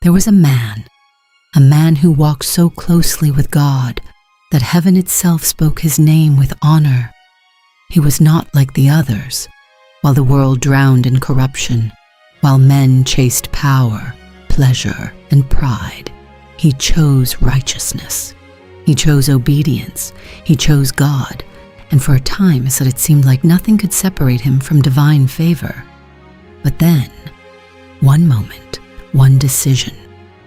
There was a man who walked so closely with God that heaven itself spoke his name with honor. He was not like the others. While the world drowned in corruption, while men chased power, pleasure, and pride, he chose righteousness. He chose obedience. He chose God. And for a time it seemed like nothing could separate him from divine favor. But then, one moment, one decision,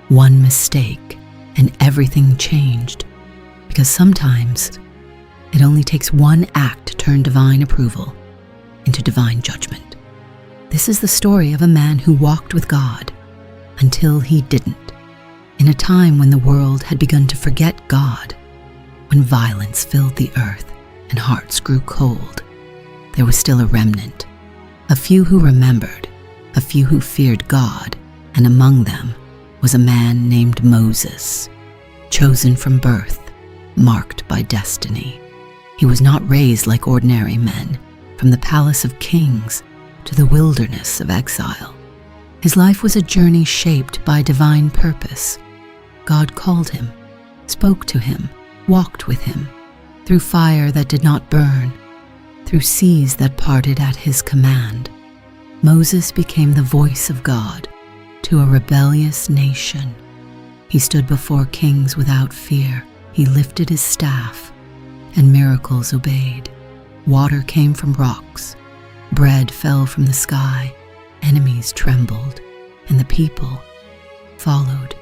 one mistake, and everything changed. Because sometimes it only takes one act to turn divine approval into divine judgment. This is the story of a man who walked with God until he didn't, in a time when the world had begun to forget God, when violence filled the earth and hearts grew cold. There was still a remnant, a few who remembered, a few who feared God, and among them was a man named Moses, chosen from birth, marked by destiny. He was not raised like ordinary men, from the palace of kings to the wilderness of exile. His life was a journey shaped by divine purpose. God called him, spoke to him, walked with him, through fire that did not burn, through seas that parted at his command. Moses became the voice of God to a rebellious nation. He stood before kings without fear. He lifted his staff, and miracles obeyed. Water came from rocks, bread fell from the sky, enemies trembled, and the people followed,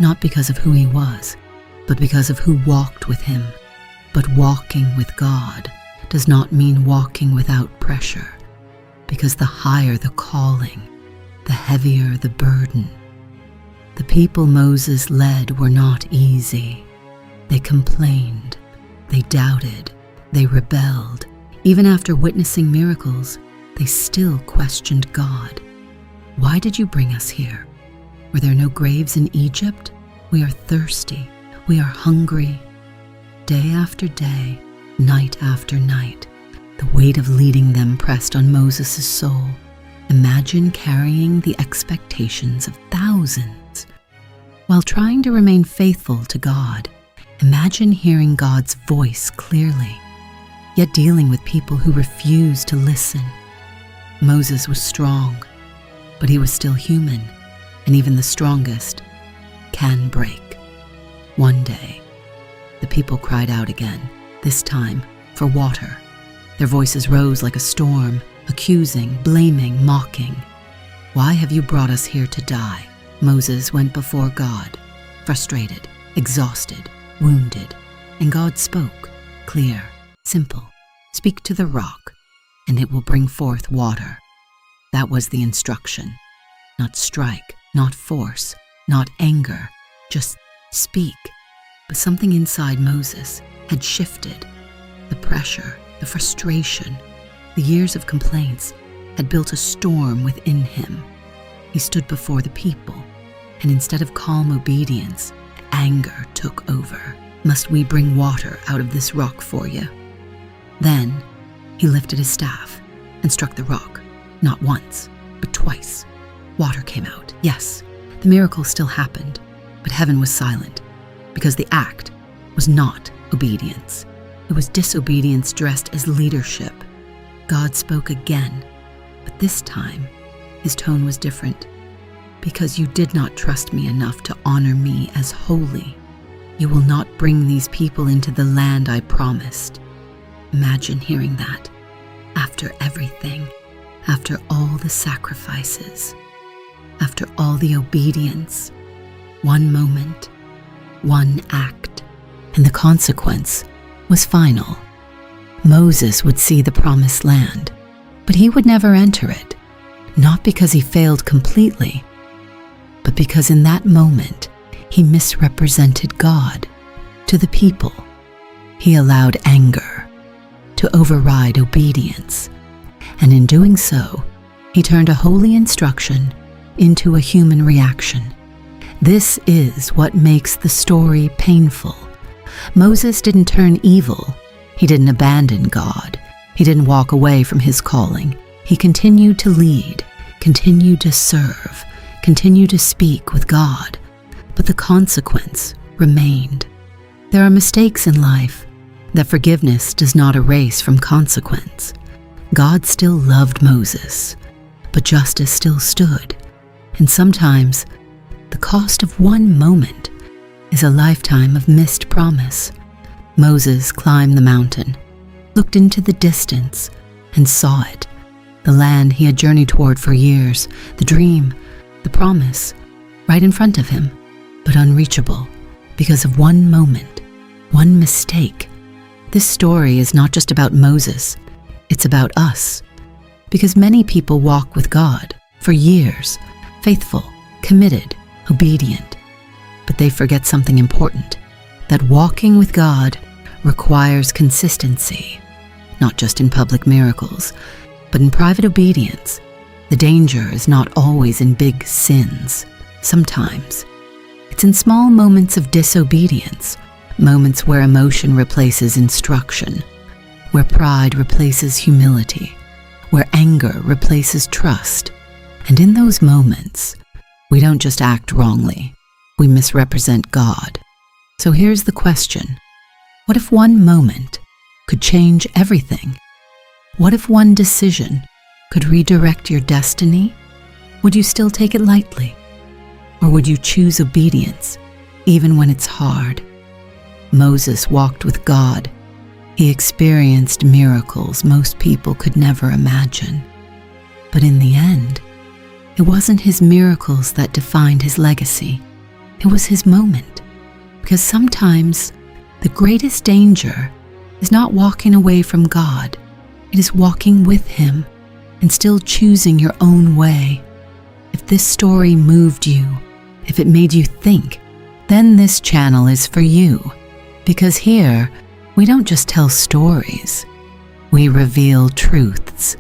not because of who he was, but because of who walked with him. But walking with God does not mean walking without pressure, because the higher the calling, the heavier the burden. The people Moses led were not easy. They complained, they doubted, they rebelled. Even after witnessing miracles, they still questioned God. Why did you bring us here? Were there no graves in Egypt? We are thirsty. We are hungry. Day after day, night after night, the weight of leading them pressed on Moses' soul. Imagine carrying the expectations of thousands. While trying to remain faithful to God, imagine hearing God's voice clearly, yet dealing with people who refused to listen. Moses was strong, but he was still human, and even the strongest can break. One day, the people cried out again, this time for water. Their voices rose like a storm, accusing, blaming, mocking. Why have you brought us here to die? Moses went before God, frustrated, exhausted, wounded, and God spoke, clear, simple. Speak to the rock, and it will bring forth water. That was the instruction. Not strike, not force, not anger, just speak. But something inside Moses had shifted. The pressure, the frustration, the years of complaints had built a storm within him. He stood before the people, and instead of calm obedience, anger took over. Must we bring water out of this rock for you? Then he lifted his staff and struck the rock, not once, but twice. Water came out. Yes, the miracle still happened, but heaven was silent, because the act was not obedience. It was disobedience dressed as leadership. God spoke again, but this time his tone was different. Because you did not trust me enough to honor me as holy, you will not bring these people into the land I promised. Imagine hearing that. After everything, after all the sacrifices, after all the obedience, one moment, one act, and the consequence was final. Moses would see the promised land, but he would never enter it, not because he failed completely, but because in that moment he misrepresented God to the people. He allowed anger to override obedience, and in doing so, he turned a holy instruction into a human reaction. This is what makes the story painful. Moses didn't turn evil. He didn't abandon God. He didn't walk away from his calling. He continued to lead, continued to serve, continue to speak with God, but the consequence remained. There are mistakes in life that forgiveness does not erase from consequence. God still loved Moses, but justice still stood, and sometimes the cost of one moment is a lifetime of missed promise. Moses climbed the mountain, looked into the distance, and saw it. The land he had journeyed toward for years, the dream, the promise, right in front of him, but unreachable because of one moment, one mistake. This story is not just about Moses, it's about us. Because many people walk with God for years, faithful, committed, obedient, but they forget something important, that walking with God requires consistency, not just in public miracles, but in private obedience. The danger is not always in big sins. Sometimes it's in small moments of disobedience, moments where emotion replaces instruction, where pride replaces humility, where anger replaces trust. And in those moments, we don't just act wrongly, we misrepresent God. So here's the question. What if one moment could change everything? What if one decision could redirect your destiny? Would you still take it lightly? Or would you choose obedience, even when it's hard? Moses walked with God. He experienced miracles most people could never imagine. But in the end, it wasn't his miracles that defined his legacy. It was his moment. Because sometimes the greatest danger is not walking away from God. It is walking with Him and still choosing your own way. If this story moved you, if it made you think, then this channel is for you. Because here, we don't just tell stories. We reveal truths,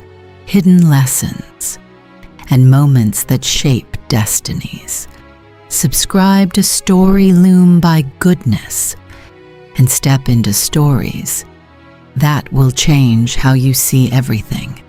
hidden lessons, and moments that shape destinies. Subscribe to STORYLUME by Goodness and step into stories that will change how you see everything.